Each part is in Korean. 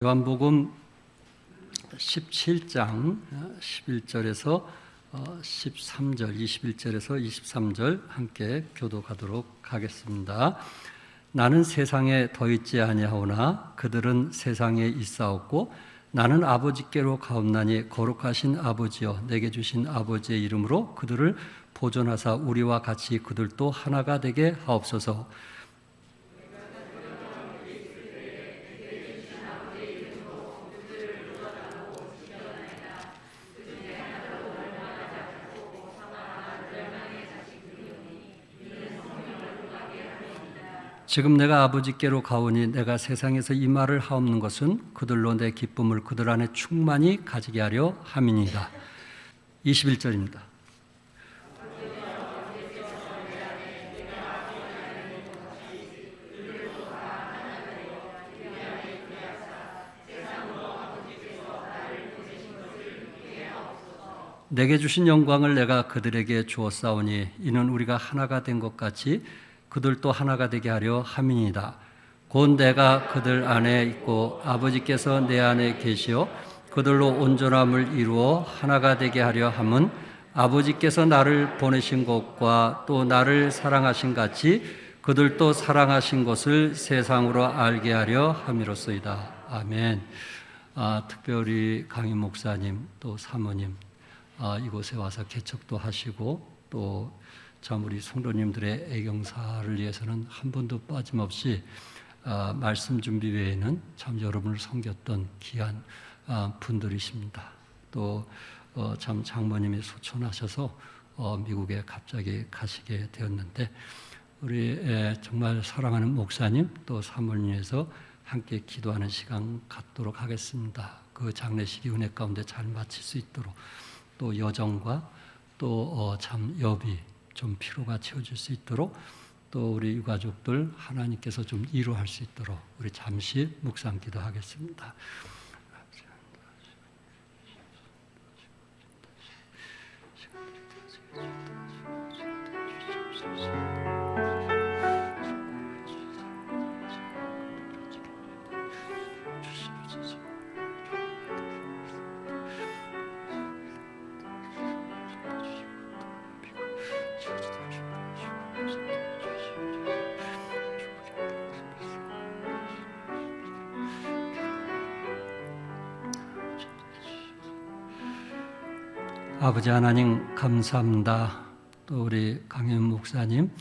요한복음 17장 11절에서 13절, 21절에서 23절 함께 교독하도록 하겠습니다. 나는 세상에 더 있지 아니하오나 그들은 세상에 있사옵고 나는 아버지께로 가옵나니 거룩하신 아버지여 내게 주신 아버지의 이름으로 그들을 보존하사 우리와 같이 그들도 하나가 되게 하옵소서. 지금 내가 아버지께로 가오니 내가 세상에서 이 말을 하옵는 것은 그들로 내 기쁨을 그들 안에 충만히 가지게 하려 함이니이다. 21절입니다. 내게 주신 영광을 내가 그들에게 주었사오니 이는 우리가 하나가 된 것 같이 그들도 하나가 되게 하려 함이니이다. 곧 내가 그들 안에 있고 아버지께서 내 안에 계시어 그들로 온전함을 이루어 하나가 되게 하려 함은 아버지께서 나를 보내신 것과 또 나를 사랑하신 같이 그들도 사랑하신 것을 세상으로 알게 하려 함이로소이다. 아멘. 특별히 강인 목사님 또 사모님 이곳에 와서 개척도 하시고 또 참 우리 성도님들의 애경사를 위해서는 한 번도 빠짐없이 말씀 준비 외에는 참 여러분을 섬겼던 귀한 분들이십니다. 또 참 장모님이 소천하셔서 미국에 갑자기 가시게 되었는데 우리 정말 사랑하는 목사님 또 사모님에서 함께 기도하는 시간 갖도록 하겠습니다. 그 장례식이 은혜 가운데 잘 마칠 수 있도록 또 여정과 또 참 여비 좀 피로가 채워질 수 있도록 또 우리 유가족들 하나님께서 좀 위로할 수 있도록 우리 잠시 묵상 기도하겠습니다. 아버지 하나님 감사합니다. 또 우리 강현 목사님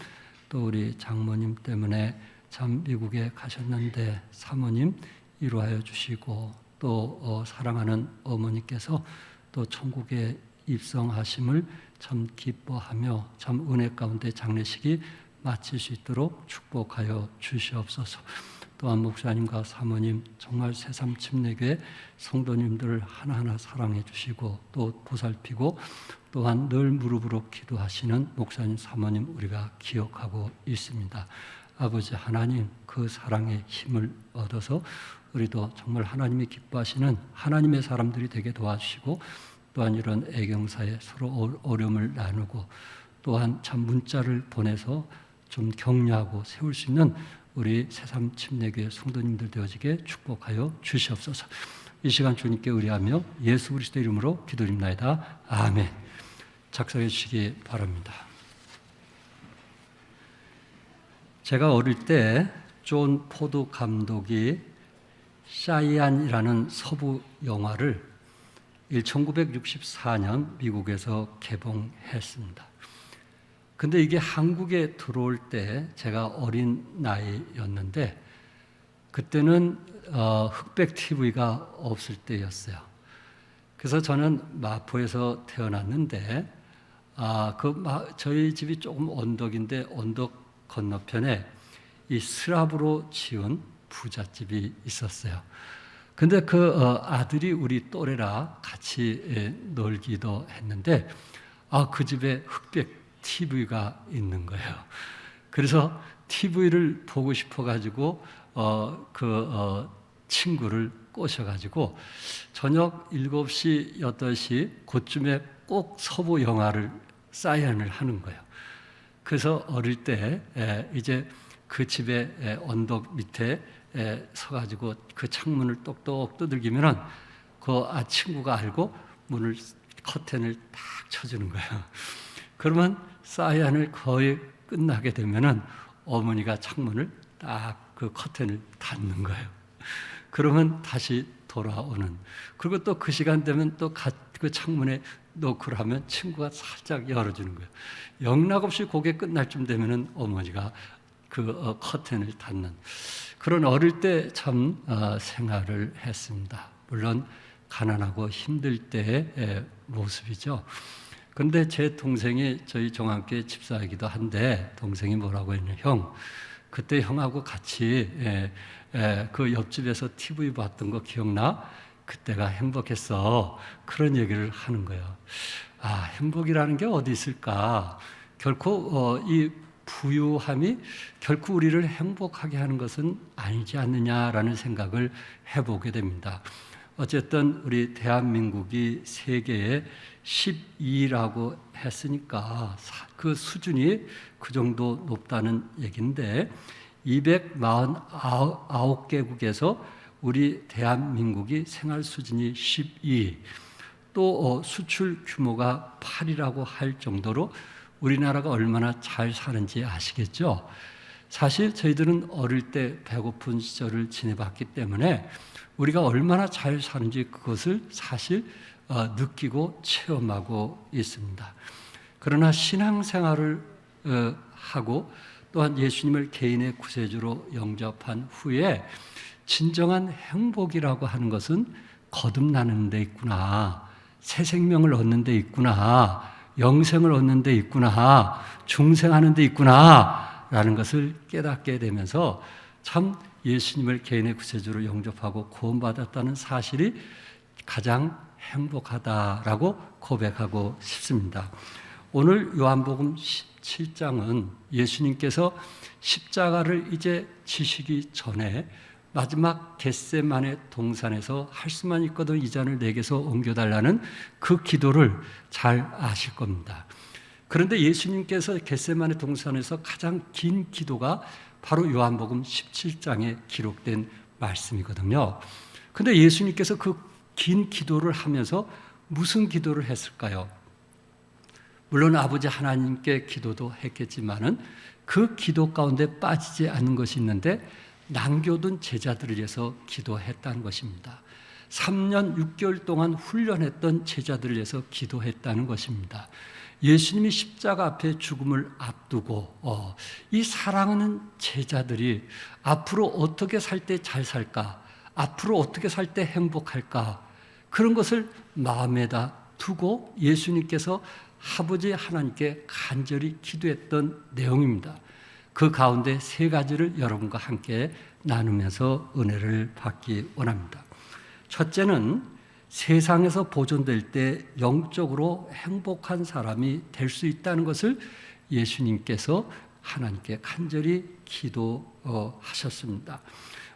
또 우리 장모님 때문에 참 미국에 가셨는데 사모님 위로하여 주시고 또 사랑하는 어머니께서 또 천국에 입성하심을 참 기뻐하며 참 은혜 가운데 장례식이 마칠 수 있도록 축복하여 주시옵소서. 또한 목사님과 사모님 정말 새삼 침례교회 성도님들을 하나하나 사랑해 주시고 또 보살피고 또한 늘 무릎으로 기도하시는 목사님 사모님 우리가 기억하고 있습니다. 아버지 하나님 그 사랑의 힘을 얻어서 우리도 정말 하나님이 기뻐하시는 하나님의 사람들이 되게 도와주시고 또한 이런 애경사에 서로 어려움을 나누고 또한 참 문자를 보내서 좀 격려하고 세울 수 있는 우리 새삼 침례교회 성도님들 되어지게 축복하여 주시옵소서. 이 시간 주님께 의뢰하며 예수 그리스도 이름으로 기도드립나이다. 아멘. 작성해 주시기 바랍니다. 제가 어릴 때 존 포드 감독이 샤이안이라는 서부 영화를 1964년 미국에서 개봉했습니다. 근데 이게 한국에 들어올 때 제가 어린 나이였는데 그때는 흑백 TV가 없을 때였어요. 그래서 저는 마포에서 태어났는데 저희 집이 조금 언덕인데 언덕 건너편에 이 슬랍으로 지은 부잣집이 있었어요. 근데 그 아들이 우리 또래라 같이 놀기도 했는데 그 집에 흑백 TV가 있는 거예요. 그래서 TV를 보고 싶어가지고 친구를 꼬셔가지고 저녁 7시, 8시 그쯤에 꼭 서부 영화를 사인을 하는 거예요. 그래서 어릴 때 이제 그 집의 언덕 밑에 서가지고 그 창문을 똑똑 두들기면은 그 친구가 알고 문을 커튼을 딱 쳐주는 거예요. 그러면 사이안을 거의 끝나게 되면은 어머니가 창문을 딱 그 커튼을 닫는 거예요. 그러면 다시 돌아오는. 그리고 또 그 시간 되면 또 그 창문에 노크를 하면 친구가 살짝 열어주는 거예요. 영락없이 그게 끝날 쯤 되면은 어머니가 그 커튼을 닫는 그런 어릴 때 참 생활을 했습니다. 물론 가난하고 힘들 때의 모습이죠. 그런데 제 동생이 저희 종합교회 집사이기도 한데 동생이 뭐라고 했냐, 형 그때 형하고 같이 그 옆집에서 TV 봤던 거 기억나? 그때가 행복했어. 그런 얘기를 하는 거예요. 아, 행복이라는 게 어디 있을까? 결코 이 부유함이 결코 우리를 행복하게 하는 것은 아니지 않느냐라는 생각을 해보게 됩니다. 어쨌든 우리 대한민국이 세계에 12라고 했으니까 그 수준이 그 정도 높다는 얘기인데 249개국에서 우리 대한민국이 생활 수준이 12, 또 수출 규모가 8이라고 할 정도로 우리나라가 얼마나 잘 사는지 아시겠죠? 사실 저희들은 어릴 때 배고픈 시절을 지내봤기 때문에 우리가 얼마나 잘 사는지 그것을 사실 느끼고 체험하고 있습니다. 그러나 신앙생활을 하고 또한 예수님을 개인의 구세주로 영접한 후에 진정한 행복이라고 하는 것은 거듭나는 데 있구나, 새 생명을 얻는 데 있구나, 영생을 얻는 데 있구나, 중생하는 데 있구나 라는 것을 깨닫게 되면서 참 예수님을 개인의 구세주로 영접하고 구원받았다는 사실이 가장 행복하다라고 고백하고 싶습니다. 오늘 요한복음 17장은 예수님께서 십자가를 이제 지시기 전에 마지막 겟세마네 동산에서 할 수만 있거든 이 잔을 내게서 옮겨달라는 그 기도를 잘 아실 겁니다. 그런데 예수님께서 겟세마네 동산에서 가장 긴 기도가 바로 요한복음 17장에 기록된 말씀이거든요. 그런데 예수님께서 그 긴 기도를 하면서 무슨 기도를 했을까요? 물론 아버지 하나님께 기도도 했겠지만은 그 기도 가운데 빠지지 않는 것이 있는데 남겨둔 제자들을 위해서 기도했다는 것입니다. 3년 6개월 동안 훈련했던 제자들을 위해서 기도했다는 것입니다. 예수님이 십자가 앞에 죽음을 앞두고 이 사랑하는 제자들이 앞으로 어떻게 살 때 잘 살까? 앞으로 어떻게 살 때 행복할까? 그런 것을 마음에다 두고 예수님께서 아버지 하나님께 간절히 기도했던 내용입니다. 그 가운데 세 가지를 여러분과 함께 나누면서 은혜를 받기 원합니다. 첫째는 세상에서 보존될 때 영적으로 행복한 사람이 될 수 있다는 것을 예수님께서 하나님께 간절히 기도하셨습니다.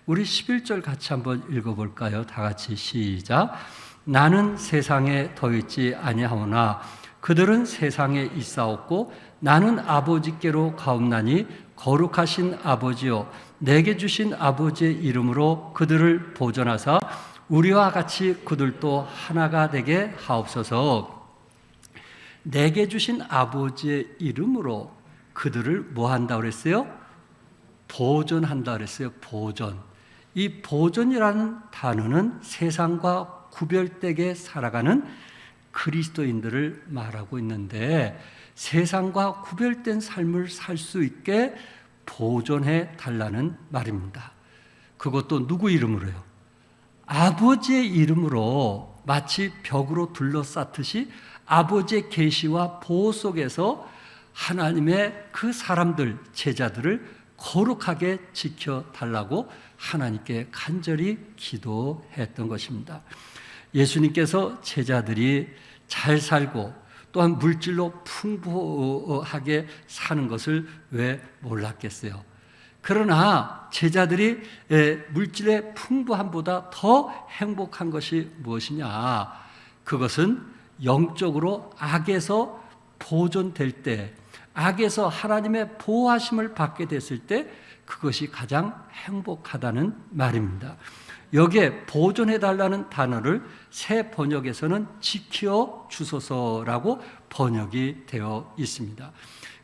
우리 11절 같이 한번 읽어볼까요? 다 같이 시작. 나는 세상에 더 있지 아니하오나 그들은 세상에 있사옵고 나는 아버지께로 가옵나니 거룩하신 아버지요 내게 주신 아버지의 이름으로 그들을 보존하사 우리와 같이 그들도 하나가 되게 하옵소서. 내게 주신 아버지의 이름으로 그들을 뭐 한다고 그랬어요? 보존한다 그랬어요. 보존. 이 보존이라는 단어는 세상과 구별되게 살아가는 그리스도인들을 말하고 있는데 세상과 구별된 삶을 살 수 있게 보존해 달라는 말입니다. 그것도 누구 이름으로요? 아버지의 이름으로 마치 벽으로 둘러쌌듯이 아버지의 계시와 보호 속에서 하나님의 그 사람들, 제자들을 거룩하게 지켜달라고 하나님께 간절히 기도했던 것입니다. 예수님께서 제자들이 잘 살고 또한 물질로 풍부하게 사는 것을 왜 몰랐겠어요? 그러나 제자들이 물질의 풍부함보다 더 행복한 것이 무엇이냐? 그것은 영적으로 악에서 보존될 때, 악에서 하나님의 보호하심을 받게 됐을 때 그것이 가장 행복하다는 말입니다. 여기에 보존해달라는 단어를 새 번역에서는 지켜주소서라고 번역이 되어 있습니다.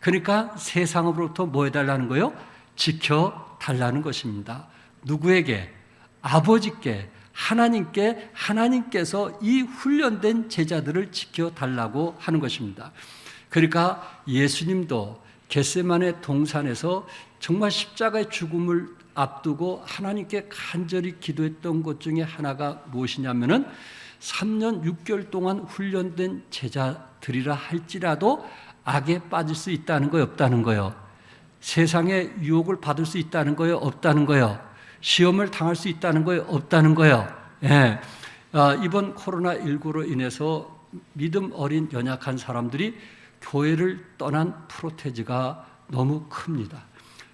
그러니까 세상으로부터 뭐 해달라는 거요? 지켜달라는 것입니다. 누구에게? 아버지께, 하나님께, 하나님께서 이 훈련된 제자들을 지켜달라고 하는 것입니다. 그러니까 예수님도 겟세마네 동산에서 정말 십자가의 죽음을 앞두고 하나님께 간절히 기도했던 것 중에 하나가 무엇이냐면은 3년 6개월 동안 훈련된 제자들이라 할지라도 악에 빠질 수 있다는 거요, 없다는 거요? 세상의 유혹을 받을 수 있다는 거요, 없다는 거요? 시험을 당할 수 있다는 거요, 없다는 거요? 예. 이번 코로나19로 인해서 믿음 어린 연약한 사람들이 교회를 떠난 프로테지가 너무 큽니다.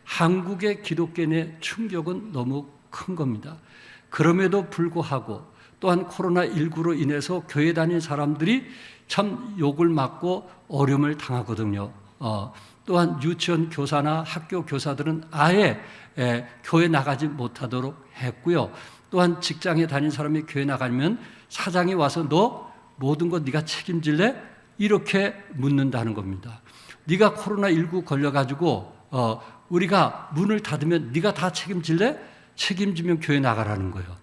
한국의 기독교인의 충격은 너무 큰 겁니다. 그럼에도 불구하고 또한 코로나19로 인해서 교회 다닌 사람들이 참 욕을 맞고 어려움을 당하거든요. 또한 유치원 교사나 학교 교사들은 아예 교회 나가지 못하도록 했고요. 또한 직장에 다닌 사람이 교회 나가면 사장이 와서 너 모든 거 네가 책임질래? 이렇게 묻는다는 겁니다. 네가 코로나19 걸려가지고 우리가 문을 닫으면 네가 다 책임질래? 책임지면 교회 나가라는 거예요.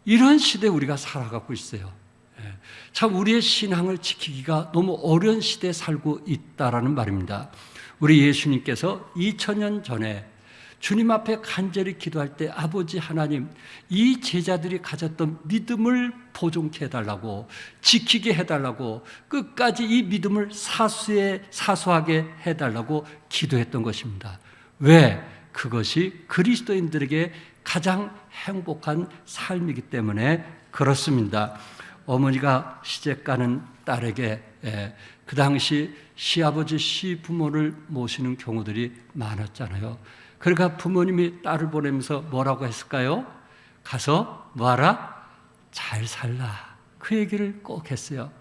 이런 시대에 우리가 살아가고 있어요. 참 우리의 신앙을 지키기가 너무 어려운 시대에 살고 있다라는 말입니다. 우리 예수님께서 2000년 전에 주님 앞에 간절히 기도할 때 아버지 하나님, 이 제자들이 가졌던 믿음을 보존케 해달라고, 지키게 해달라고, 끝까지 이 믿음을 사수하게 해달라고 기도했던 것입니다. 왜? 그것이 그리스도인들에게 가장 행복한 삶이기 때문에 그렇습니다. 어머니가 시집 가는 딸에게 그 당시 시아버지, 시부모를 모시는 경우들이 많았잖아요. 그러니까 부모님이 딸을 보내면서 뭐라고 했을까요? 가서 뭐하라? 잘 살라. 그 얘기를 꼭 했어요.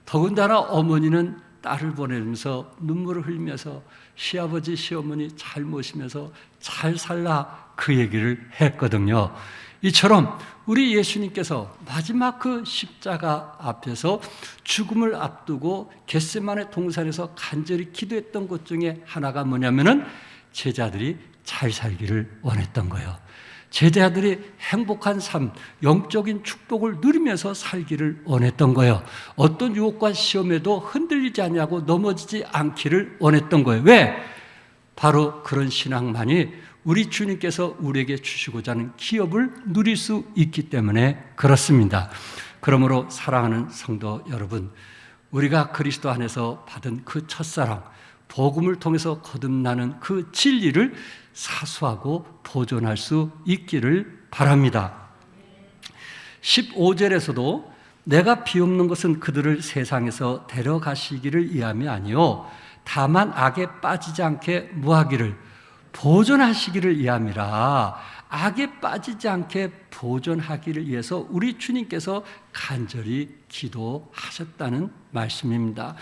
더군다나 어머니는 딸을 보내면서 눈물을 흘리면서 시아버지, 시어머니 잘 모시면서 잘 살라. 그 얘기를 했거든요. 이처럼 우리 예수님께서 마지막 그 십자가 앞에서 죽음을 앞두고 겟세마네 동산에서 간절히 기도했던 것 중에 하나가 뭐냐면은 제자들이 잘 살기를 원했던 거예요. 제자들이 행복한 삶, 영적인 축복을 누리면서 살기를 원했던 거예요. 어떤 유혹과 시험에도 흔들리지 않냐고 넘어지지 않기를 원했던 거예요. 왜? 바로 그런 신앙만이 우리 주님께서 우리에게 주시고자 하는 기업을 누릴 수 있기 때문에 그렇습니다. 그러므로 사랑하는 성도 여러분, 우리가 그리스도 안에서 받은 그 첫사랑, 복음을 통해서 거듭나는 그 진리를 사수하고 보존할 수 있기를 바랍니다. 15절에서도 내가 비옵는 것은 그들을 세상에서 데려가시기를 위함이 아니요 다만 악에 빠지지 않게 무하기를 보존하시기를 위함이라. 악에 빠지지 않게 보존하기를 위해서 우리 주님께서 간절히 기도하셨다는 말씀입니다.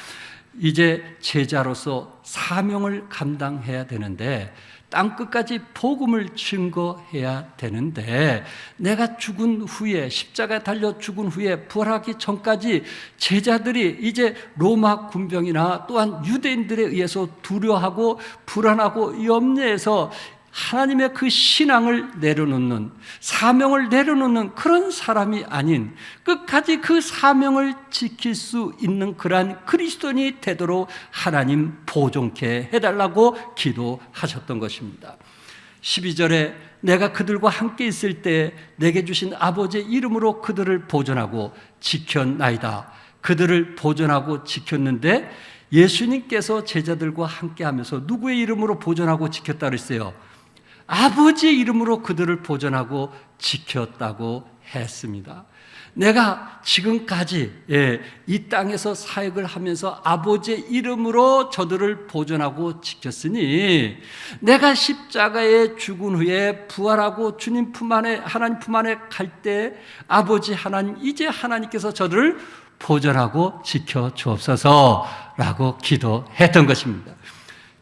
이제 제자로서 사명을 감당해야 되는데 땅끝까지 복음을 증거해야 되는데 내가 죽은 후에 십자가에 달려 죽은 후에 부활하기 전까지 제자들이 이제 로마 군병이나 또한 유대인들에 의해서 두려워하고 불안하고 염려해서 하나님의 그 신앙을 내려놓는, 사명을 내려놓는 그런 사람이 아닌 끝까지 그 사명을 지킬 수 있는 그러한 그리스도인이 되도록 하나님 보존케 해달라고 기도하셨던 것입니다. 12절에 내가 그들과 함께 있을 때 내게 주신 아버지의 이름으로 그들을 보존하고 지켰나이다. 그들을 보존하고 지켰는데 예수님께서 제자들과 함께 하면서 누구의 이름으로 보존하고 지켰다 그랬어요? 아버지의 이름으로 그들을 보존하고 지켰다고 했습니다. 내가 지금까지 이 땅에서 사역을 하면서 아버지의 이름으로 저들을 보존하고 지켰으니 내가 십자가에 죽은 후에 부활하고 주님 품 안에 하나님 품 안에 갈 때 아버지 하나님 이제 하나님께서 저들을 보존하고 지켜 주옵소서라고 기도했던 것입니다.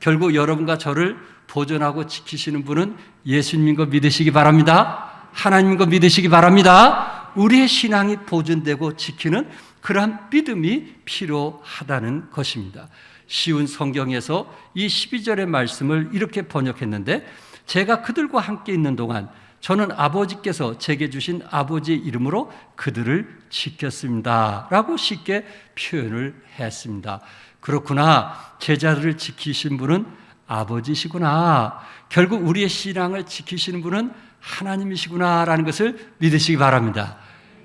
결국 여러분과 저를 보존하고 지키시는 분은 예수님인 거 믿으시기 바랍니다. 하나님인 거 믿으시기 바랍니다. 우리의 신앙이 보존되고 지키는 그러한 믿음이 필요하다는 것입니다. 쉬운 성경에서 이 12절의 말씀을 이렇게 번역했는데, 제가 그들과 함께 있는 동안 저는 아버지께서 제게 주신 아버지의 이름으로 그들을 지켰습니다 라고 쉽게 표현을 했습니다. 그렇구나, 제자들을 지키신 분은 아버지시구나, 결국 우리의 신앙을 지키시는 분은 하나님이시구나 라는 것을 믿으시기 바랍니다.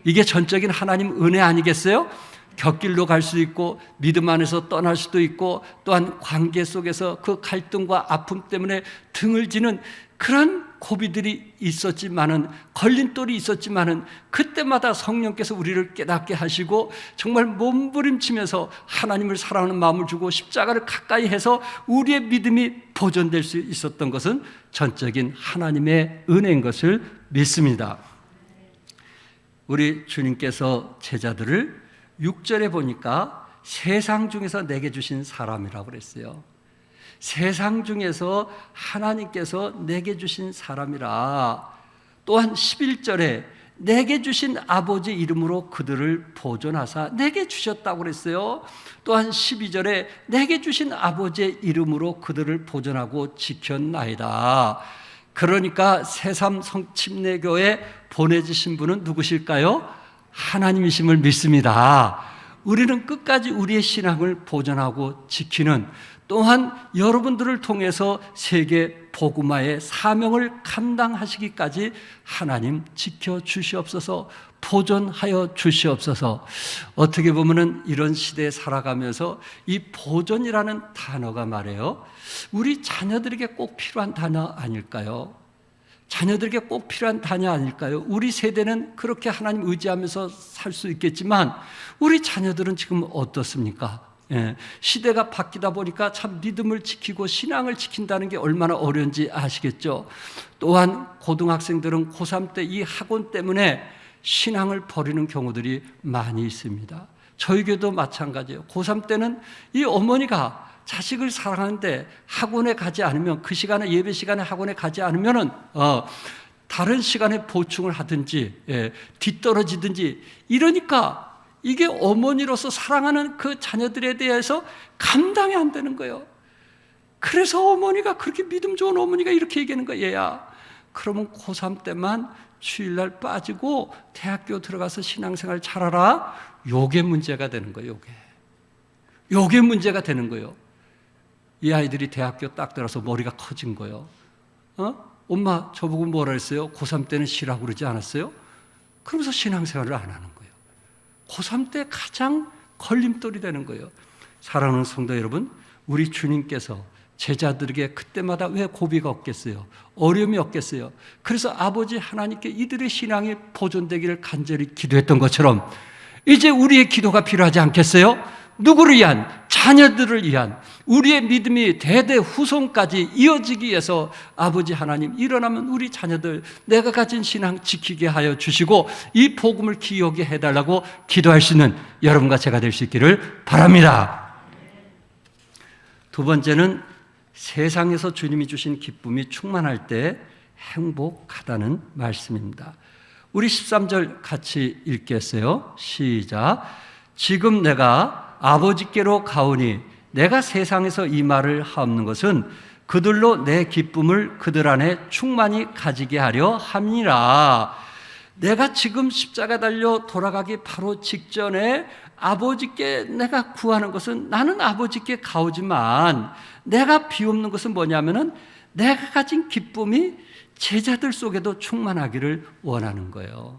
이게 전적인 하나님 은혜 아니겠어요? 곁길로 갈 수도 있고 믿음 안에서 떠날 수도 있고, 또한 관계 속에서 그 갈등과 아픔 때문에 등을 지는 그런 고비들이 있었지만은, 걸림돌이 있었지만은, 그때마다 성령께서 우리를 깨닫게 하시고 정말 몸부림치면서 하나님을 사랑하는 마음을 주고 십자가를 가까이 해서 우리의 믿음이 보존될 수 있었던 것은 전적인 하나님의 은혜인 것을 믿습니다. 우리 주님께서 제자들을 6절에 보니까 세상 중에서 내게 주신 사람이라고 그랬어요. 세상 중에서 하나님께서 내게 주신 사람이라. 또한 11절에 내게 주신 아버지 이름으로 그들을 보존하사 내게 주셨다고 그랬어요. 또한 12절에 내게 주신 아버지의 이름으로 그들을 보존하고 지켰나이다. 그러니까 새삼 성침례교에 보내주신 분은 누구실까요? 하나님이심을 믿습니다. 우리는 끝까지 우리의 신앙을 보존하고 지키는, 또한 여러분들을 통해서 세계 복음화의 사명을 감당하시기까지 하나님 지켜주시옵소서, 보존하여 주시옵소서. 어떻게 보면은 이런 시대에 살아가면서 이 보존이라는 단어가 말이에요, 우리 자녀들에게 꼭 필요한 단어 아닐까요? 자녀들에게 꼭 필요한 단어 아닐까요? 우리 세대는 그렇게 하나님 의지하면서 살 수 있겠지만 우리 자녀들은 지금 어떻습니까? 시대가 바뀌다 보니까 참 믿음을 지키고 신앙을 지킨다는 게 얼마나 어려운지 아시겠죠? 또한 고등학생들은 고3 때 이 학원 때문에 신앙을 버리는 경우들이 많이 있습니다. 저희 교도 마찬가지예요. 고3 때는 이 어머니가 자식을 사랑하는데 학원에 가지 않으면, 그 시간에 예배 시간에 학원에 가지 않으면은 다른 시간에 보충을 하든지 뒤떨어지든지 이러니까 이게 어머니로서 사랑하는 그 자녀들에 대해서 감당이 안 되는 거예요. 그래서 어머니가, 그렇게 믿음 좋은 어머니가 이렇게 얘기하는 거예요. 얘야, 그러면 고3 때만 주일날 빠지고 대학교 들어가서 신앙생활 잘하라. 요게 문제가 되는 거예요. 요게 문제가 되는 거예요. 이 아이들이 대학교 딱 들어서 머리가 커진 거예요. 엄마 저보고 뭐라 했어요? 고3 때는 쉬라고 그러지 않았어요? 그러면서 신앙생활을 안 하는 거예요. 고3 때 가장 걸림돌이 되는 거예요. 사랑하는 성도 여러분, 우리 주님께서 제자들에게 그때마다 왜 고비가 없겠어요? 어려움이 없겠어요? 그래서 아버지 하나님께 이들의 신앙이 보존되기를 간절히 기도했던 것처럼 이제 우리의 기도가 필요하지 않겠어요? 누구를 위한? 자녀들을 위한, 우리의 믿음이 대대 후손까지 이어지기 위해서 아버지 하나님, 일어나면 우리 자녀들 내가 가진 신앙 지키게 하여 주시고 이 복음을 기억에 해달라고 기도할 수 있는 여러분과 제가 될 수 있기를 바랍니다. 두 번째는 세상에서 주님이 주신 기쁨이 충만할 때 행복하다는 말씀입니다. 우리 13절 같이 읽겠어요. 시작. 지금 내가 아버지께로 가오니 내가 세상에서 이 말을 하옵는 것은 그들로 내 기쁨을 그들 안에 충만히 가지게 하려 함이라. 내가 지금 십자가 달려 돌아가기 바로 직전에 아버지께 내가 구하는 것은, 나는 아버지께 가오지만 내가 비옵는 것은 뭐냐면은 내가 가진 기쁨이 제자들 속에도 충만하기를 원하는 거예요.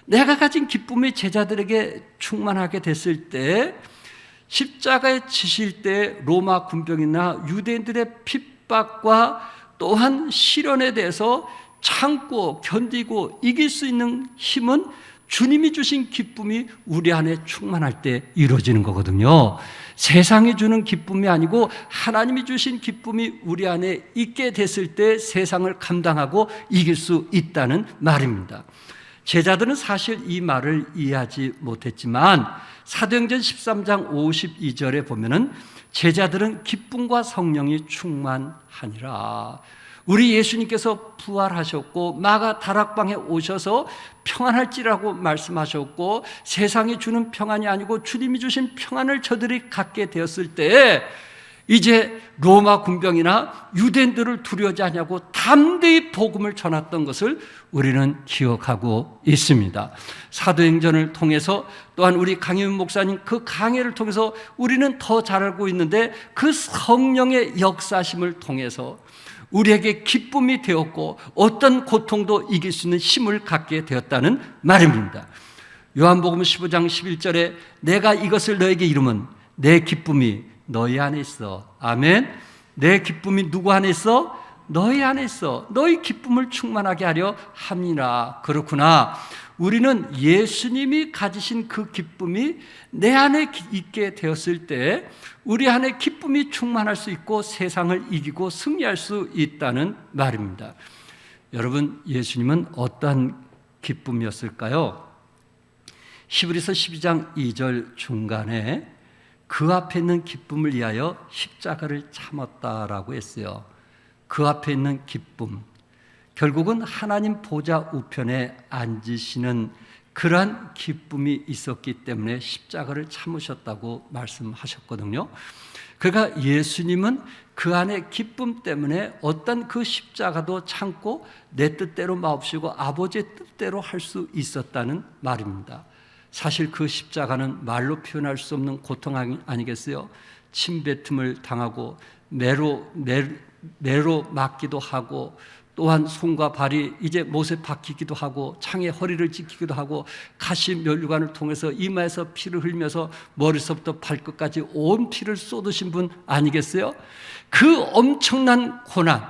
내가 가진 기쁨이 제자들에게 충만하게 됐을 때, 십자가에 지실 때 로마 군병이나 유대인들의 핍박과 또한 시련에 대해서 참고 견디고 이길 수 있는 힘은 주님이 주신 기쁨이 우리 안에 충만할 때 이루어지는 거거든요. 세상이 주는 기쁨이 아니고 하나님이 주신 기쁨이 우리 안에 있게 됐을 때 세상을 감당하고 이길 수 있다는 말입니다. 제자들은 사실 이 말을 이해하지 못했지만 사도행전 13장 52절에 보면은 제자들은 기쁨과 성령이 충만하니라. 우리 예수님께서 부활하셨고 마가 다락방에 오셔서 평안할지라고 말씀하셨고 세상이 주는 평안이 아니고 주님이 주신 평안을 저들이 갖게 되었을 때 이제 로마 군병이나 유대인들을 두려워하지 않냐고 담대히 복음을 전했던 것을 우리는 기억하고 있습니다. 사도행전을 통해서 또한 우리 강희훈 목사님 그 강해를 통해서 우리는 더 잘 알고 있는데 그 성령의 역사심을 통해서 우리에게 기쁨이 되었고 어떤 고통도 이길 수 있는 힘을 갖게 되었다는 말입니다. 요한복음 15장 11절에 내가 이것을 너에게 이루면 내 기쁨이 너희 안에 있어. 아멘. 내 기쁨이 누구 안에 있어? 너희 안에 있어. 너희 기쁨을 충만하게 하려 함이라. 그렇구나. 우리는 예수님이 가지신 그 기쁨이 내 안에 있게 되었을 때 우리 안에 기쁨이 충만할 수 있고 세상을 이기고 승리할 수 있다는 말입니다. 여러분, 예수님은 어떠한 기쁨이었을까요? 히브리서 12장 2절 중간에 그 앞에 있는 기쁨을 위하여 십자가를 참았다라고 했어요. 그 앞에 있는 기쁨, 결국은 하나님 보좌 우편에 앉으시는 그러한 기쁨이 있었기 때문에 십자가를 참으셨다고 말씀하셨거든요. 그러니까 예수님은 그 안에 기쁨 때문에 어떤 그 십자가도 참고 내 뜻대로 마옵시고 아버지의 뜻대로 할 수 있었다는 말입니다. 사실 그 십자가는 말로 표현할 수 없는 고통 아니겠어요? 침뱉음을 당하고 매로 맞기도 하고 또한 손과 발이 이제 못에 박히기도 하고 창에 허리를 찢기기도 하고 가시 면류관을 통해서 이마에서 피를 흘리면서 머리서부터 발끝까지 온 피를 쏟으신 분 아니겠어요? 그 엄청난 고난,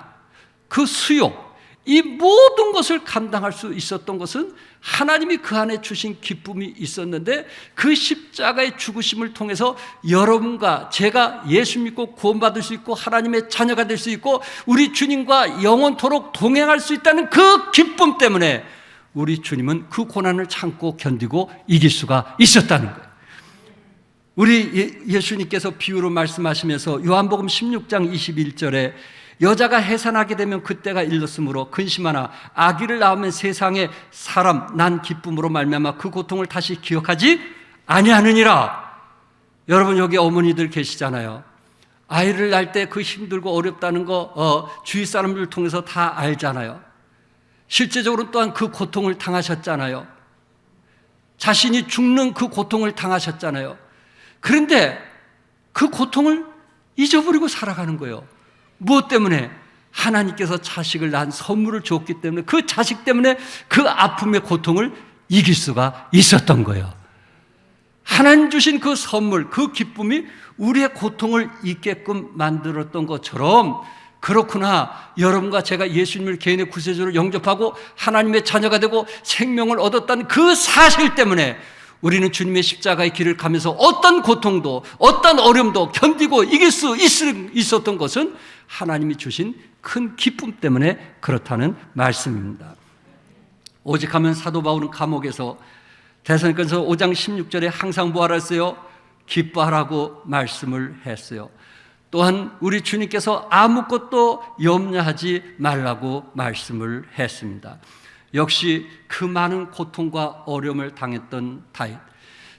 그 수욕, 이 모든 것을 감당할 수 있었던 것은 하나님이 그 안에 주신 기쁨이 있었는데 그 십자가의 죽으심을 통해서 여러분과 제가 예수 믿고 구원받을 수 있고 하나님의 자녀가 될 수 있고 우리 주님과 영원토록 동행할 수 있다는 그 기쁨 때문에 우리 주님은 그 고난을 참고 견디고 이길 수가 있었다는 거예요. 우리 예수님께서 비유로 말씀하시면서 요한복음 16장 21절에 여자가 해산하게 되면 그때가 일렀으므로 근심하나 아기를 낳으면 세상에 사람 난 기쁨으로 말미암아 그 고통을 다시 기억하지 아니하느니라. 여러분 여기 어머니들 계시잖아요. 아이를 낳을 때 그 힘들고 어렵다는 거 주위 사람들 통해서 다 알잖아요. 실제적으로 또한 그 고통을 당하셨잖아요. 자신이 죽는 그 고통을 당하셨잖아요. 그런데 그 고통을 잊어버리고 살아가는 거예요. 무엇 때문에? 하나님께서 자식을 낳은 선물을 줬기 때문에 그 자식 때문에 그 아픔의 고통을 이길 수가 있었던 거예요. 하나님 주신 그 선물, 그 기쁨이 우리의 고통을 잊게끔 만들었던 것처럼 그렇구나. 여러분과 제가 예수님을 개인의 구세주로 영접하고 하나님의 자녀가 되고 생명을 얻었다는 그 사실 때문에 우리는 주님의 십자가의 길을 가면서 어떤 고통도 어떤 어려움도 견디고 이길 수 있었던 것은 하나님이 주신 큰 기쁨 때문에 그렇다는 말씀입니다. 오직 하면 사도 바울은 감옥에서 데살로니가서 5장 16절에 항상 부활하세요 기뻐하라고 말씀을 했어요. 또한 우리 주님께서 아무것도 염려하지 말라고 말씀을 했습니다. 역시 그 많은 고통과 어려움을 당했던 다윗,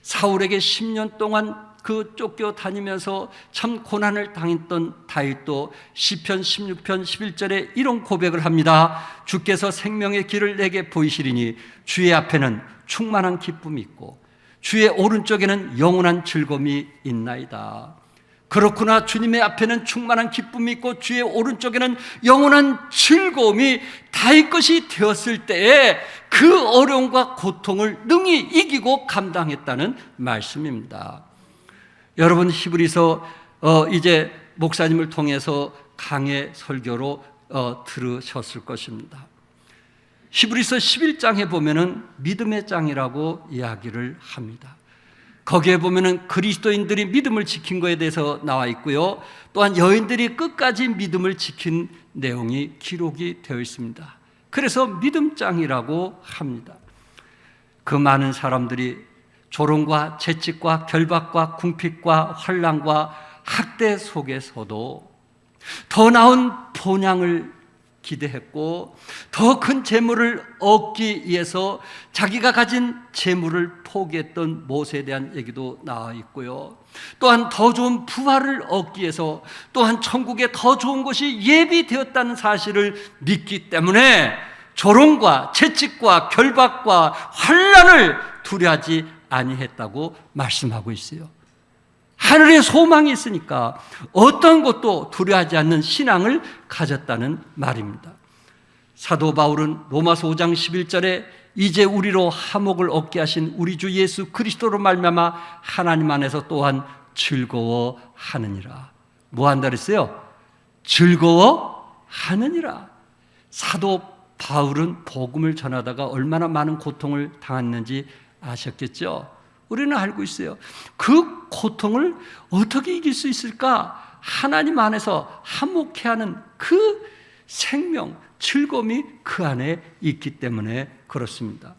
사울에게 10년 동안 그 쫓겨 다니면서 참 고난을 당했던 다윗도 시편 16편 11절에 이런 고백을 합니다. 주께서 생명의 길을 내게 보이시리니 주의 앞에는 충만한 기쁨이 있고 주의 오른쪽에는 영원한 즐거움이 있나이다. 그렇구나. 주님의 앞에는 충만한 기쁨이 있고 주의 오른쪽에는 영원한 즐거움이 다윗 것이 되었을 때에 그 어려움과 고통을 능히 이기고 감당했다는 말씀입니다. 여러분 히브리서 이제 목사님을 통해서 강해 설교로 들으셨을 것입니다. 히브리서 11장에 보면은 믿음의 장이라고 이야기를 합니다. 거기에 보면은 그리스도인들이 믿음을 지킨 것에 대해서 나와 있고요. 또한 여인들이 끝까지 믿음을 지킨 내용이 기록이 되어 있습니다. 그래서 믿음장이라고 합니다. 그 많은 사람들이 조롱과 채찍과 결박과 궁핍과 환난과 학대 속에서도 더 나은 본향을 기대했고 더 큰 재물을 얻기 위해서 자기가 가진 재물을 포기했던 모세에 대한 얘기도 나와 있고요. 또한 더 좋은 부활을 얻기 위해서 또한 천국에 더 좋은 것이 예비되었다는 사실을 믿기 때문에 조롱과 채찍과 결박과 환난을 두려워하지 아니했다고 말씀하고 있어요. 하늘에 소망이 있으니까 어떤 것도 두려워하지 않는 신앙을 가졌다는 말입니다. 사도 바울은 로마서 5장 11절에 이제 우리로 화목을 얻게 하신 우리 주 예수 그리스도로 말미암아 하나님 안에서 또한 즐거워하느니라. 뭐 한다 그랬어요? 즐거워하느니라. 사도 바울은 복음을 전하다가 얼마나 많은 고통을 당했는지 아셨겠죠? 우리는 알고 있어요. 그 고통을 어떻게 이길 수 있을까? 하나님 안에서 화목해 하는 그 생명, 즐거움이 그 안에 있기 때문에 그렇습니다.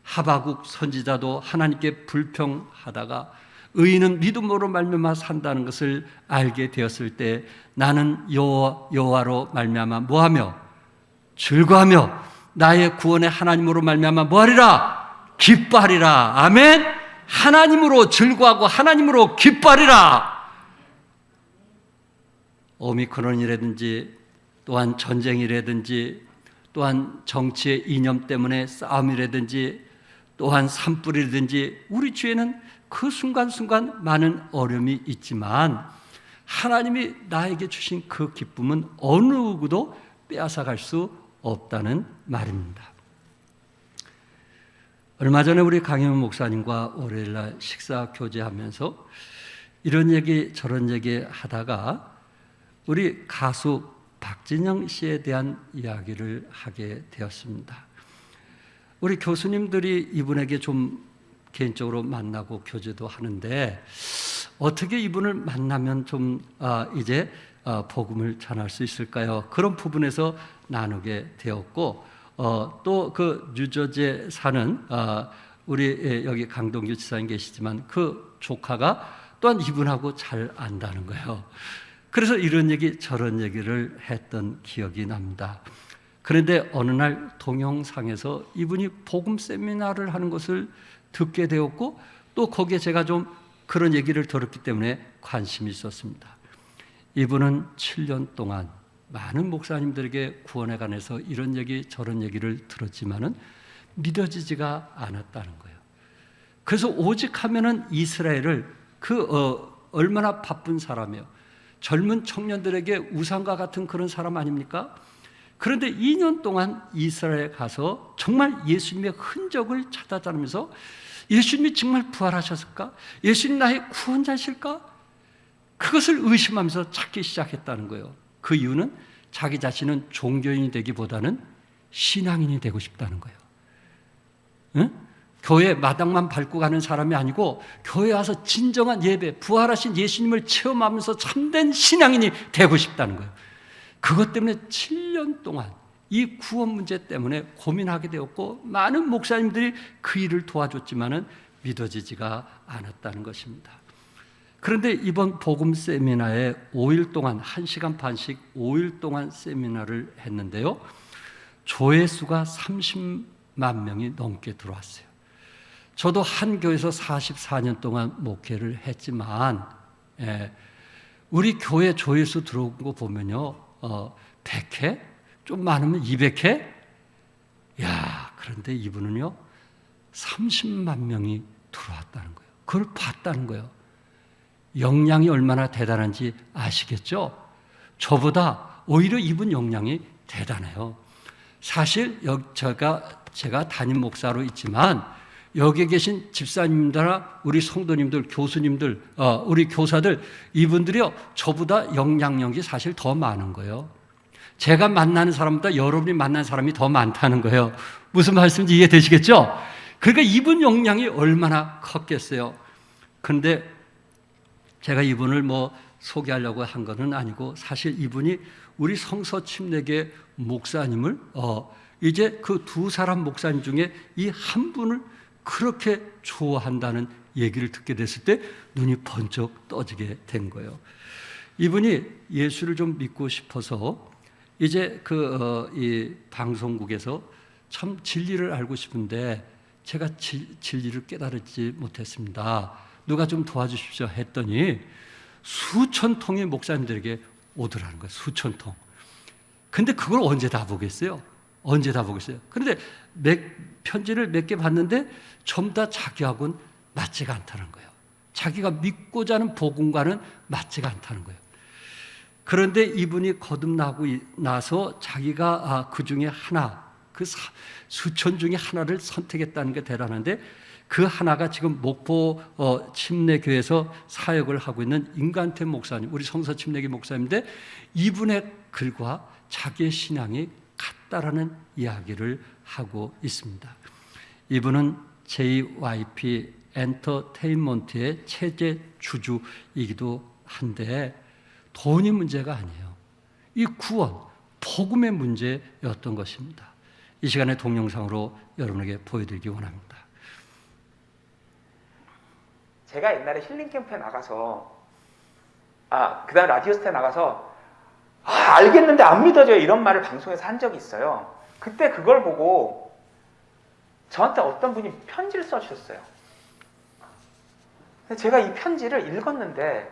하바국 선지자도 하나님께 불평하다가 의인은 믿음으로 말미암아 산다는 것을 알게 되었을 때 나는 여호와로 말미암아 뭐하며 즐거하며 나의 구원의 하나님으로 말미암아 뭐하리라? 기뻐하리라. 아멘. 하나님으로 즐거하고 하나님으로 기뻐하리라. 오미크론이라든지 또한 전쟁이라든지 또한 정치의 이념 때문에 싸움이라든지 또한 산불이라든지 우리 주에는 그 순간순간 많은 어려움이 있지만 하나님이 나에게 주신 그 기쁨은 어느 누구도 빼앗아갈 수 없다는 말입니다. 얼마 전에 우리 강혜문 목사님과 월요일날 식사 교제하면서 이런 얘기 저런 얘기 하다가 우리 가수 박진영 씨에 대한 이야기를 하게 되었습니다. 우리 교수님들이 이분에게 좀 개인적으로 만나고 교제도 하는데 어떻게 이분을 만나면 좀 이제 복음을 전할 수 있을까요? 그런 부분에서 나누게 되었고 또 그 뉴저지에 사는 우리 여기 강동규 지사님 계시지만 그 조카가 또한 이분하고 잘 안다는 거예요. 그래서 이런 얘기 저런 얘기를 했던 기억이 납니다. 그런데 어느 날 동영상에서 이분이 복음 세미나를 하는 것을 듣게 되었고 또 거기에 제가 좀 그런 얘기를 들었기 때문에 관심이 있었습니다. 이분은 7년 동안 많은 목사님들에게 구원에 관해서 이런 얘기 저런 얘기를 들었지만은 믿어지지가 않았다는 거예요. 그래서 오직 하면은 이스라엘을 얼마나 바쁜 사람이에요. 젊은 청년들에게 우상과 같은 그런 사람 아닙니까? 그런데 2년 동안 이스라엘에 가서 정말 예수님의 흔적을 찾아다니면서 예수님이 정말 부활하셨을까? 예수님 나의 구원자실까? 그것을 의심하면서 찾기 시작했다는 거예요. 그 이유는 자기 자신은 종교인이 되기보다는 신앙인이 되고 싶다는 거예요. 응? 교회 마당만 밟고 가는 사람이 아니고 교회 와서 진정한 예배, 부활하신 예수님을 체험하면서 참된 신앙인이 되고 싶다는 거예요. 그것 때문에 7년 동안 이 구원 문제 때문에 고민하게 되었고 많은 목사님들이 그 일을 도와줬지만은 믿어지지가 않았다는 것입니다. 그런데 이번 복음 세미나에 5일 동안 1시간 반씩 5일 동안 세미나를 했는데요. 조회수가 30만 명이 넘게 들어왔어요. 저도 한 교회에서 44년 동안 목회를 했지만 우리 교회 조회수 들어온 거 보면요. 100회? 좀 많으면 200회? 그런데 이분은요. 30만 명이 들어왔다는 거예요. 그걸 봤다는 거예요. 역량이 얼마나 대단한지 아시겠죠? 저보다 오히려 이분 역량이 대단해요. 사실 제가 담임 목사로 있지만 여기 계신 집사님들이나 우리 성도님들, 교수님들, 우리 교사들 이분들이요 저보다 영향력이 사실 더 많은 거예요. 제가 만나는 사람보다 여러분이 만난 사람이 더 많다는 거예요. 무슨 말씀인지 이해되시겠죠? 그러니까 이분 역량이 얼마나 컸겠어요. 그런데 제가 이분을 소개하려고 한 것은 아니고 사실 이분이 우리 성서 침례계 목사님을 이제 그 두 사람 목사님 중에 이 한 분을 그렇게 좋아한다는 얘기를 듣게 됐을 때 눈이 번쩍 떠지게 된 거예요. 이분이 예수를 좀 믿고 싶어서 이제 이 방송국에서 참 진리를 알고 싶은데 제가 진리를 깨달지 못했습니다. 누가 좀 도와주십시오 했더니 수천 통의 목사님들에게 오더라는 거예요. 수천 통. 근데 그걸 언제 다 보겠어요? 언제 다 보겠어요? 그런데 편지를 몇 개 봤는데 전부 다 자기하고는 맞지가 않다는 거예요. 자기가 믿고자 하는 복음과는 맞지가 않다는 거예요. 그런데 이분이 거듭나고 나서 자기가 그 중에 하나, 그 수천 중에 하나를 선택했다는 게 대단한데 그 하나가 지금 목포 침례교회에서 사역을 하고 있는 임관태 목사님, 우리 성서 침례교 목사님인데 이분의 글과 자기의 신앙이 같다라는 이야기를 하고 있습니다. 이분은 JYP 엔터테인먼트의 체제 주주이기도 한데 돈이 문제가 아니에요. 이 구원, 복음의 문제였던 것입니다. 이 시간에 동영상으로 여러분에게 보여드리기 원합니다. 제가 옛날에 힐링 캠프에 나가서 그 다음에 라디오스타에 나가서 알겠는데 안 믿어져요 이런 말을 방송에서 한 적이 있어요. 그때 그걸 보고 저한테 어떤 분이 편지를 써주셨어요. 제가 이 편지를 읽었는데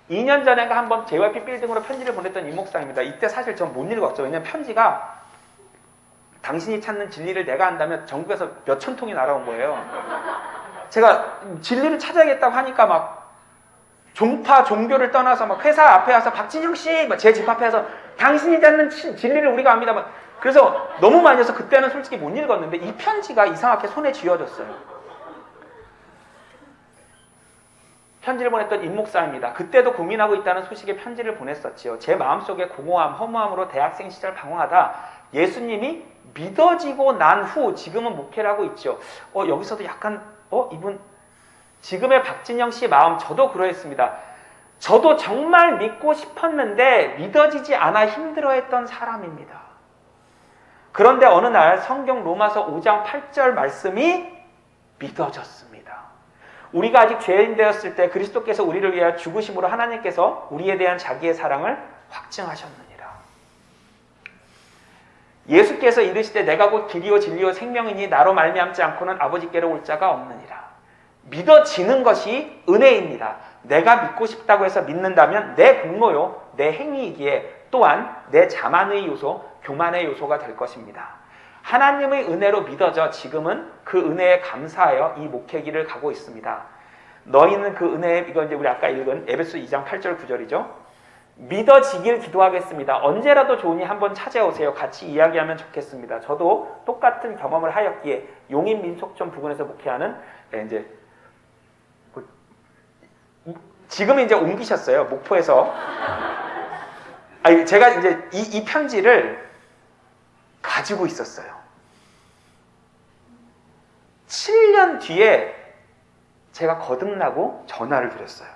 2년 전인가 한번 JYP 빌딩으로 편지를 보냈던 이 목사입니다. 이때 사실 전 못 읽었죠. 왜냐하면 편지가 당신이 찾는 진리를 내가 한다면 전국에서 몇천 통이 날아온 거예요. 제가 진리를 찾아야겠다고 하니까 막 종파, 종교를 떠나서 막 회사 앞에 와서 박진영 씨, 제 집 앞에 와서 당신이 찾는 진리를 우리가 압니다. 그래서 너무 많이 해서 그때는 솔직히 못 읽었는데 이 편지가 이상하게 손에 쥐어졌어요. 편지를 보냈던 임 목사입니다. 그때도 고민하고 있다는 소식에 편지를 보냈었지요. 제 마음속에 공허함, 허무함으로 대학생 시절 방황하다 예수님이 믿어지고 난 후 지금은 목회를 하고 있죠. 여기서도 약간 이분 지금의 박진영 씨 마음 저도 그러했습니다. 저도 정말 믿고 싶었는데 믿어지지 않아 힘들어했던 사람입니다. 그런데 어느 날 성경 로마서 5장 8절 말씀이 믿어졌습니다. 우리가 아직 죄인 되었을 때 그리스도께서 우리를 위하여 죽으심으로 하나님께서 우리에 대한 자기의 사랑을 확증하셨느니라. 예수께서 이르시되 내가 곧 길이요 진리요 생명이니 나로 말미암지 않고는 아버지께로 올 자가 없느니라. 믿어지는 것이 은혜입니다. 내가 믿고 싶다고 해서 믿는다면 내 공로요, 내 행위이기에 또한 내 자만의 요소, 교만의 요소가 될 것입니다. 하나님의 은혜로 믿어져 지금은 그 은혜에 감사하여 이 목회길을 가고 있습니다. 너희는 그 은혜에, 이거 이제 우리 아까 읽은 에베소 2장 8절 9절이죠. 믿어지길 기도하겠습니다. 언제라도 좋으니 한번 찾아오세요. 같이 이야기하면 좋겠습니다. 저도 똑같은 경험을 하였기에 용인 민속촌 부근에서 목회하는 이제 지금 이제 옮기셨어요. 목포에서. 제가 이제 이 편지를 가지고 있었어요. 7년 뒤에 제가 거듭나고 전화를 드렸어요.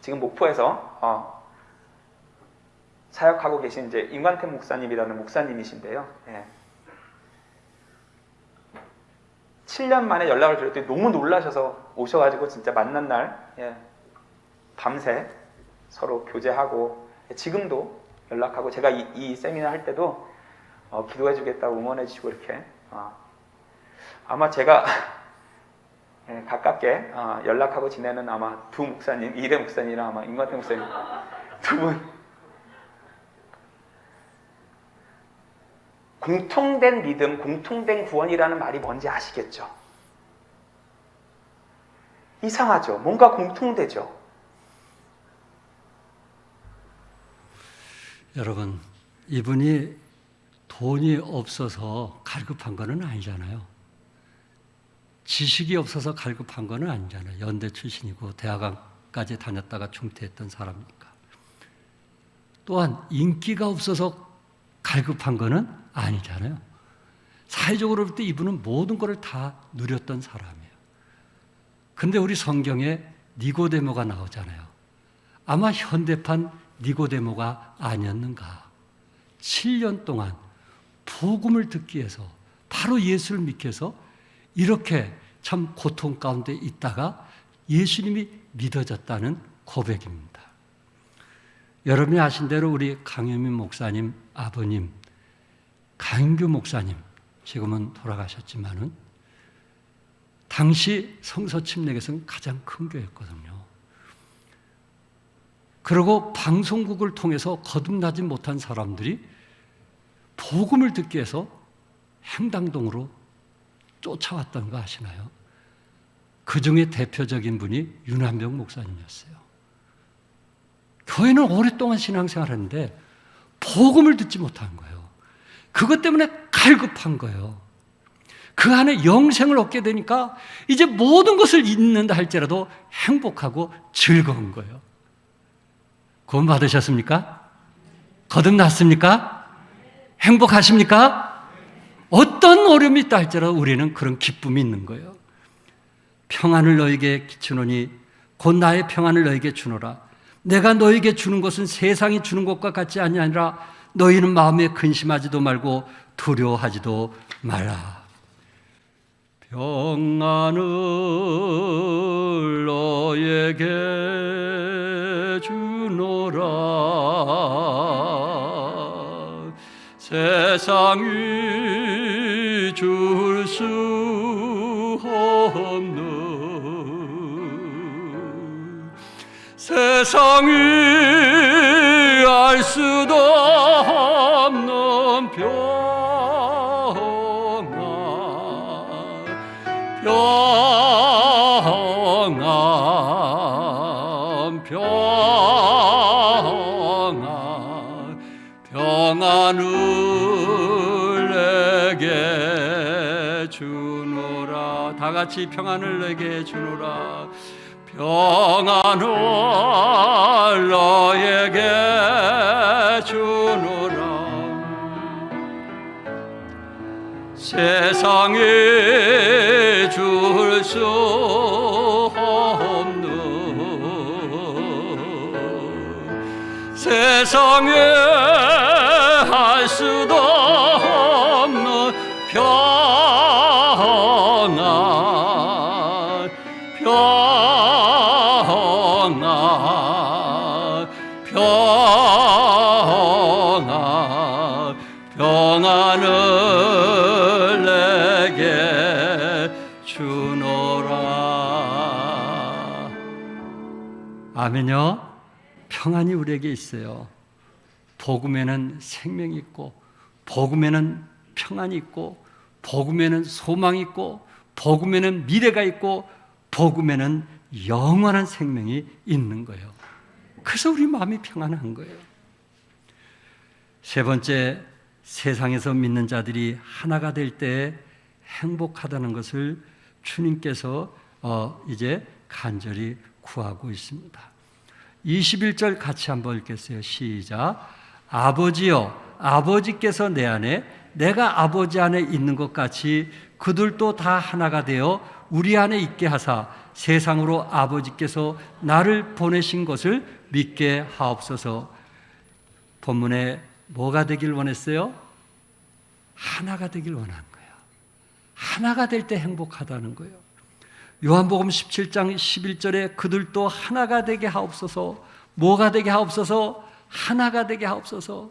지금 목포에서 사역하고 계신 이제 임관태 목사님이라는 목사님이신데요. 7년 만에 연락을 드렸더니 너무 놀라셔서 오셔가지고 진짜 만난 날 밤새 서로 교제하고 지금도 연락하고 제가 이 세미나 할 때도 기도해 주겠다고 응원해 주시고 이렇게 아마 제가 가깝게 연락하고 지내는 아마 두 목사님, 이대 목사님이랑 아마 임관태 목사님 두 분 공통된 믿음, 공통된 구원이라는 말이 뭔지 아시겠죠? 이상하죠? 뭔가 공통되죠? 여러분, 이분이 돈이 없어서 갈급한 거는 아니잖아요. 지식이 없어서 갈급한 거는 아니잖아요. 연대 출신이고 대학원까지 다녔다가 중퇴했던 사람이니까. 또한 인기가 없어서 갈급한 거는 아니잖아요. 사회적으로 볼 때 이분은 모든 것을 다 누렸던 사람이에요. 근데 우리 성경에 니고데모가 나오잖아요. 아마 현대판 니고데모가 아니었는가. 7년 동안 복음을 듣기 위해서 바로 예수를 믿기 위해서 이렇게 참 고통 가운데 있다가 예수님이 믿어졌다는 고백입니다. 여러분이 아신 대로 우리 강현민 목사님 아버님, 강인규 목사님, 지금은 돌아가셨지만은 당시 성서 침례교회에서는 가장 큰 교회였거든요. 그리고 방송국을 통해서 거듭나지 못한 사람들이 복음을 듣기 위해서 행당동으로 쫓아왔다는 거 아시나요? 그 중에 대표적인 분이 윤한병 목사님이었어요. 교회는 오랫동안 신앙생활을 했는데 복음을 듣지 못한 거예요. 그것 때문에 갈급한 거예요. 그 안에 영생을 얻게 되니까 이제 모든 것을 잊는다 할지라도 행복하고 즐거운 거예요. 구원 받으셨습니까? 거듭났습니까? 행복하십니까? 어떤 어려움이 있다 할지라도 우리는 그런 기쁨이 있는 거예요. 평안을 너에게 주노니 곧 나의 평안을 너에게 주노라. 내가 너에게 주는 것은 세상이 주는 것과 같지 아니하니라. 너희는 마음에 근심하지도 말고 두려워하지도 말라. 평안을 너에게 주노라. 세상이 줄 수 없는, 세상이 알 수도 없는 평안을 내게 주노라. 다 같이 평안을 내게 주노라. 평안을 너에게 주노라. 세상에 줄 수 없는, 세상에 할 수도 없는 평안, 평안을 내게 주노라. 아멘요. 평안이 우리에게 있어요. 복음에는 생명이 있고, 복음에는 평안이 있고, 복음에는 소망이 있고, 복음에는 미래가 있고, 복음에는 영원한 생명이 있는 거예요. 그래서 우리 마음이 평안한 거예요. 세 번째, 세상에서 믿는 자들이 하나가 될 때 행복하다는 것을 주님께서 이제 간절히 구하고 있습니다. 21절 같이 한번 읽겠어요. 시작. 아버지여, 아버지께서 내 안에, 내가 아버지 안에 있는 것 같이 그들도 다 하나가 되어 우리 안에 있게 하사 세상으로 아버지께서 나를 보내신 것을 믿게 하옵소서. 본문에 뭐가 되길 원했어요? 하나가 되길 원한 거예요. 하나가 될 때 행복하다는 거예요. 요한복음 17장 11절에 그들도 하나가 되게 하옵소서. 뭐가 되게 하옵소서? 하나가 되게 하옵소서.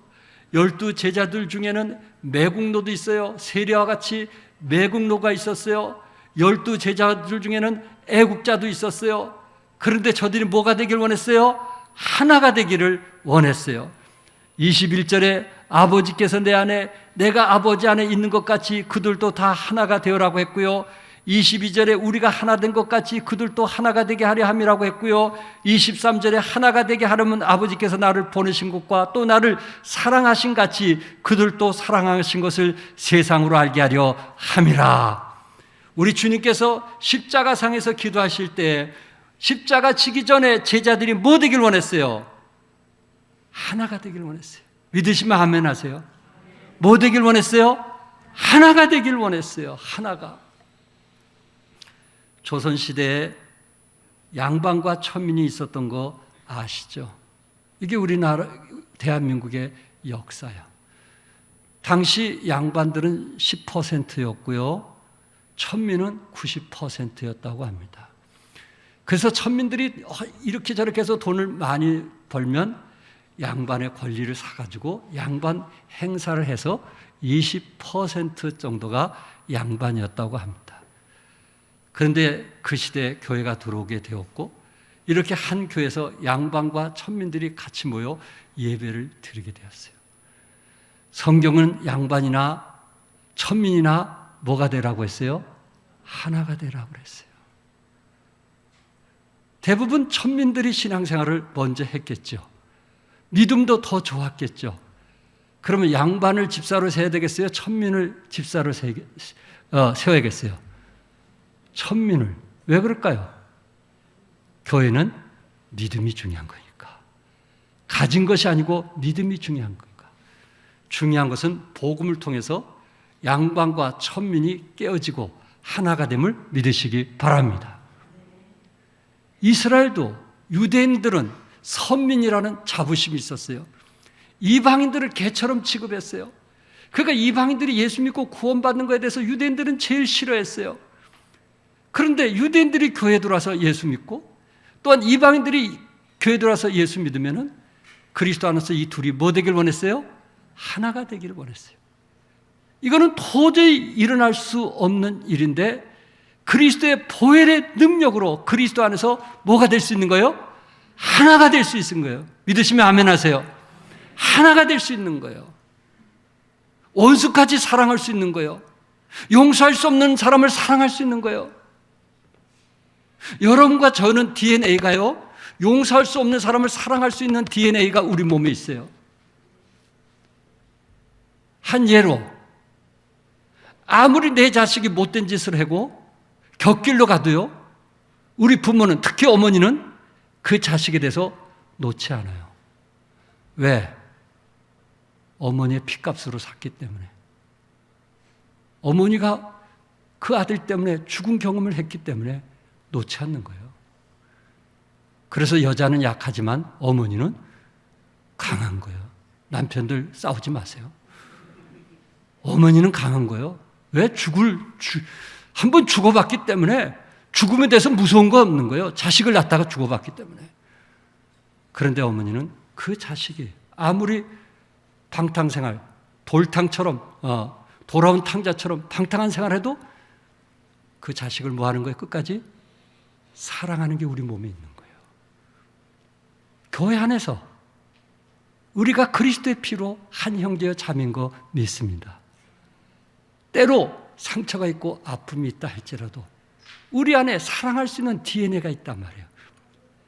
12 제자들 중에는 매국노도 있어요. 세례와 같이 매국노가 있었어요. 12 제자들 중에는 애국자도 있었어요. 그런데 저들이 뭐가 되길 원했어요? 하나가 되기를 원했어요. 21절에 아버지께서 내 안에, 내가 아버지 안에 있는 것 같이 그들도 다 하나가 되어라고 했고요. 22절에 우리가 하나 된 것 같이 그들도 하나가 되게 하려 함이라고 했고요. 23절에 하나가 되게 하려면 아버지께서 나를 보내신 것과 또 나를 사랑하신 같이 그들도 사랑하신 것을 세상으로 알게 하려 함이라. 우리 주님께서 십자가상에서 기도하실 때 십자가 지기 전에 제자들이 뭐 되길 원했어요? 하나가 되길 원했어요. 믿으시면 아멘 하세요. 뭐 되길 원했어요? 하나가 되길 원했어요. 하나가. 조선시대에 양반과 천민이 있었던 거 아시죠? 이게 우리나라 대한민국의 역사야. 당시 양반들은 10%였고요. 천민은 90%였다고 합니다. 그래서 천민들이 이렇게 저렇게 해서 돈을 많이 벌면 양반의 권리를 사가지고 양반 행사를 해서 20% 정도가 양반이었다고 합니다. 그런데 그 시대에 교회가 들어오게 되었고 이렇게 한 교회에서 양반과 천민들이 같이 모여 예배를 드리게 되었어요. 성경은 양반이나 천민이나 뭐가 되라고 했어요? 하나가 되라고 했어요. 대부분 천민들이 신앙생활을 먼저 했겠죠. 믿음도 더 좋았겠죠. 그러면 양반을 집사로 세워야 되겠어요? 천민을 집사로 세워야겠어요? 천민을. 왜 그럴까요? 교회는 믿음이 중요한 거니까. 가진 것이 아니고 믿음이 중요한 거니까. 중요한 것은 복음을 통해서 양반과 천민이 깨어지고 하나가 됨을 믿으시기 바랍니다. 이스라엘도 유대인들은 선민이라는 자부심이 있었어요. 이방인들을 개처럼 취급했어요. 그러니까 이방인들이 예수 믿고 구원받는 것에 대해서 유대인들은 제일 싫어했어요. 그런데 유대인들이 교회에 들어와서 예수 믿고 또한 이방인들이 교회에 들어와서 예수 믿으면 그리스도 안에서 이 둘이 뭐 되길 원했어요? 하나가 되기를 원했어요. 이거는 도저히 일어날 수 없는 일인데 그리스도의 보혈의 능력으로 그리스도 안에서 뭐가 될 수 있는 거예요? 하나가 될 수 있는 거예요. 믿으시면 아멘 하세요. 하나가 될 수 있는 거예요. 원수까지 사랑할 수 있는 거예요. 용서할 수 없는 사람을 사랑할 수 있는 거예요. 여러분과 저는 DNA가요, 용서할 수 없는 사람을 사랑할 수 있는 DNA가 우리 몸에 있어요. 한 예로, 아무리 내 자식이 못된 짓을 하고 곁길로 가도요, 우리 부모는, 특히 어머니는 그 자식에 대해서 놓지 않아요. 왜? 어머니의 핏값으로 샀기 때문에. 어머니가 그 아들 때문에 죽은 경험을 했기 때문에 놓지 않는 거예요. 그래서 여자는 약하지만 어머니는 강한 거예요. 남편들 싸우지 마세요. 어머니는 강한 거예요. 왜? 한번 죽어봤기 때문에 죽음에 대해서 무서운 거 없는 거예요. 자식을 낳다가 죽어봤기 때문에. 그런데 어머니는 그 자식이 아무리 방탕생활, 돌탕처럼, 돌아온 탕자처럼 방탕한 생활해도 그 자식을 뭐 하는 거예요? 끝까지 사랑하는 게 우리 몸에 있는 거예요. 교회 안에서 우리가 그리스도의 피로 한 형제여 자매인 거 믿습니다. 때로 상처가 있고 아픔이 있다 할지라도 우리 안에 사랑할 수 있는 DNA가 있단 말이에요.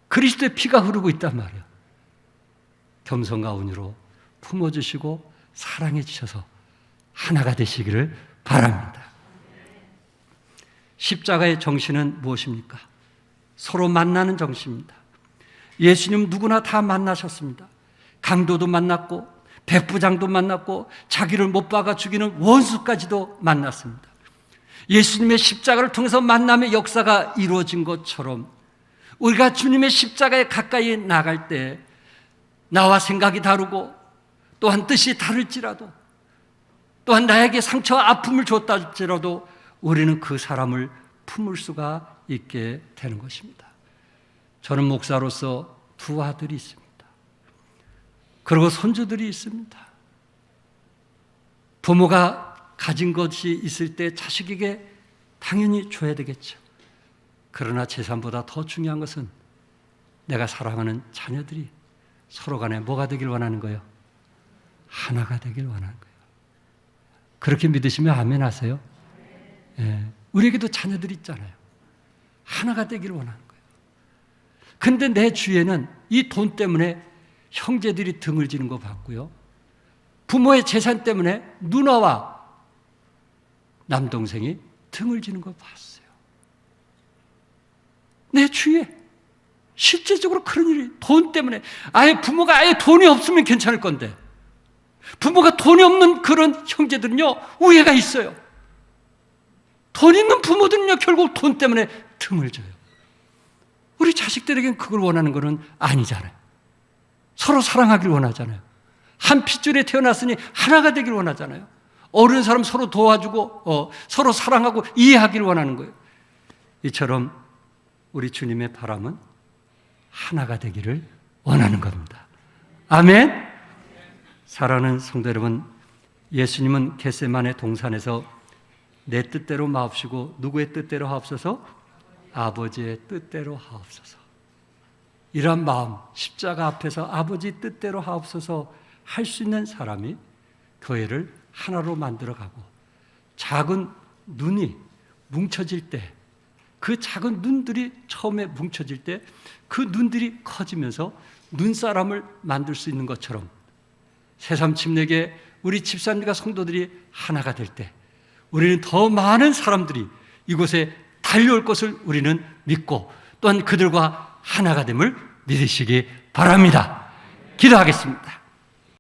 그리스도의 피가 흐르고 있단 말이에요. 겸손과 온유로 품어주시고 사랑해 주셔서 하나가 되시기를 바랍니다. 십자가의 정신은 무엇입니까? 서로 만나는 정신입니다. 예수님 누구나 다 만나셨습니다. 강도도 만났고 백부장도 만났고 자기를 못 박아 죽이는 원수까지도 만났습니다. 예수님의 십자가를 통해서 만남의 역사가 이루어진 것처럼 우리가 주님의 십자가에 가까이 나갈 때 나와 생각이 다르고 또한 뜻이 다를지라도 또한 나에게 상처와 아픔을 줬다 할지라도 우리는 그 사람을 품을 수가 있게 되는 것입니다. 저는 목사로서 두 아들이 있습니다. 그리고 손주들이 있습니다. 부모가 가진 것이 있을 때 자식에게 당연히 줘야 되겠죠. 그러나 재산보다 더 중요한 것은 내가 사랑하는 자녀들이 서로 간에 뭐가 되길 원하는 거예요? 하나가 되길 원하는 거예요. 그렇게 믿으시면 아멘 하세요. 예, 우리에게도 자녀들이 있잖아요. 하나가 되길 원하는 거예요. 근데 내 주위에는 이 돈 때문에 형제들이 등을 지는 거 봤고요. 부모의 재산 때문에 누나와 남동생이 등을 지는 거 봤어요. 내 주위에 실제적으로 그런 일이 돈 때문에 부모가 아예 돈이 없으면 괜찮을 건데 부모가 돈이 없는 그런 형제들은요 우애가 있어요. 돈 있는 부모들은요 결국 돈 때문에 등을 져요. 우리 자식들에게는 그걸 원하는 것은 아니잖아요. 서로 사랑하길 원하잖아요. 한 핏줄에 태어났으니 하나가 되길 원하잖아요. 어려운 사람 서로 도와주고 서로 사랑하고 이해하기를 원하는 거예요. 이처럼 우리 주님의 바람은 하나가 되기를 원하는 겁니다. 아멘. 사랑하는 성도 여러분, 예수님은 겟세마네 동산에서 내 뜻대로 마옵시고 누구의 뜻대로 하옵소서? 아버지의 뜻대로 하옵소서. 이런 마음, 십자가 앞에서 아버지 뜻대로 하옵소서 할 수 있는 사람이 교회를 하나로 만들어가고 작은 눈이 뭉쳐질 때, 그 작은 눈들이 처음에 뭉쳐질 때 그 눈들이 커지면서 눈사람을 만들 수 있는 것처럼 새삼침내게 우리 집사님과 성도들이 하나가 될 때 우리는 더 많은 사람들이 이곳에 달려올 것을 우리는 믿고 또한 그들과 하나가 됨을 믿으시기 바랍니다. 기도하겠습니다.